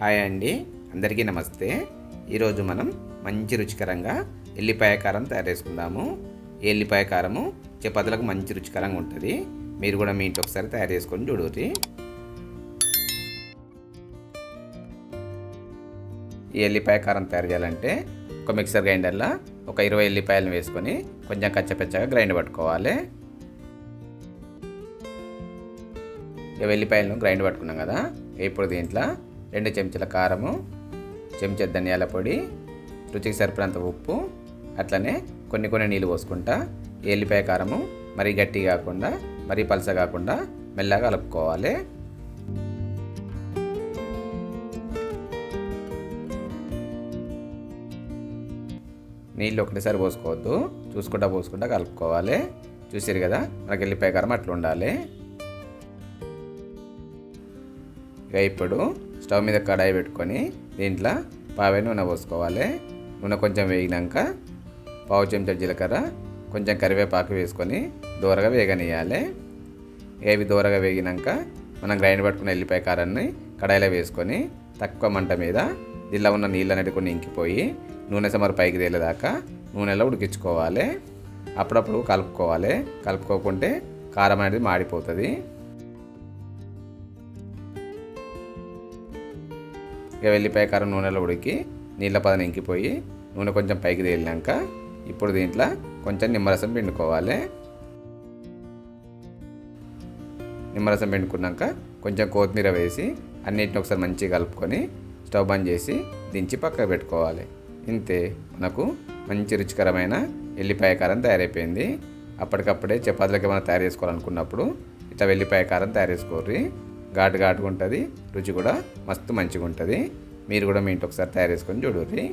Hi అండి, అందరికీ నమస్తే. ఈరోజు మనం మంచి రుచికరంగా ఎల్లిపాయ కారం తయారు చేసుకుందాము. ఈ ఎల్లిపాయ కారము చపాతీలకు మంచి రుచికరంగా ఉంటుంది. మీరు కూడా మీ ఇంట్లో ఒకసారి తయారు చేసుకొని చూడండి. ఈ ఎల్లిపాయ కారం తయారు చేయాలంటే ఒక మిక్సర్ గ్రైండర్లో ఒక 20 ఎల్లిపాయలను వేసుకొని కొంచెం కచ్చపచ్చగా గ్రైండ్ పట్టుకోవాలి. ఎల్లిపాయలను గ్రైండ్ పట్టుకున్నాం కదా, ఇప్పుడు దీంట్లో 2 చెంచాల కారము, చెంచా ధనియాల పొడి, రుచికి సరిపడినంత ఉప్పు, అట్లనే కొన్ని నీళ్ళు పోసుకుంటా ఈ ఎల్లిపాయ కారము మరీ గట్టి కాకుండా మరీ పలస కాకుండా మెల్లగా కలుపుకోవాలి. నీళ్ళు ఒకటేసారి పోసుకోవద్దు, చూసుకుంటా కలుపుకోవాలి. చూసారు కదా, మనకి ఎల్లిపాయ కారం అట్లా ఉండాలి. ఇక ఇప్పుడు స్టవ్ మీద కడాయి పెట్టుకొని దీంట్లో పావే నూనె పోసుకోవాలి. నూనె కొంచెం వేగినాక పావు చెంచా జీలకర్ర, కొంచెం కరివేపాకు వేసుకొని దూరగా వేగనియాలి. ఇవి దూరగా వేగినాక మనం గ్రైండ్ పట్టుకున్న ఎల్లిపాయ కారాన్ని కడాయిలో వేసుకొని తక్కువ మంట మీద దీనిలో ఉన్న నీళ్ళు అనేవి కొన్ని ఇంకిపోయి నూనె సమరు పైకి తేలేదాకా నూనెలో ఉడికించుకోవాలి. అప్పుడప్పుడు కలుపుకోవాలి, కలుపుకోకుంటే కారం అనేది మాడిపోతుంది. ఇక ఎల్లిపాయ కారం నూనెలో ఉడికి నీళ్ళ పదన ఇంకిపోయి నూనె కొంచెం పైకి తేలినాక ఇప్పుడు దీంట్లో కొంచెం నిమ్మరసం పిండుకోవాలి. నిమ్మరసం పిండుకున్నాక కొంచెం కొత్తిమీర వేసి అన్నిటిని ఒకసారి మంచిగా కలుపుకొని స్టవ్ బంద్ చేసి దించి పక్కకు పెట్టుకోవాలి. ఇంతే, మనకు మంచి రుచికరమైన ఎల్లిపాయ కారం తయారైపోయింది. అప్పటికప్పుడే చపాతీలకి ఏమైనా తయారు చేసుకోవాలనుకున్నప్పుడు ఇట్లా ఎల్లిపాయ కారం తయారు చేసుకోర్రి. ఘాటుగా ఉంటుంది, రుచి కూడా మస్తు మంచిగా ఉంటుంది. మీరు కూడా మీ ఇంట్లో ఒకసారి తయారు చేసుకొని చూడండి.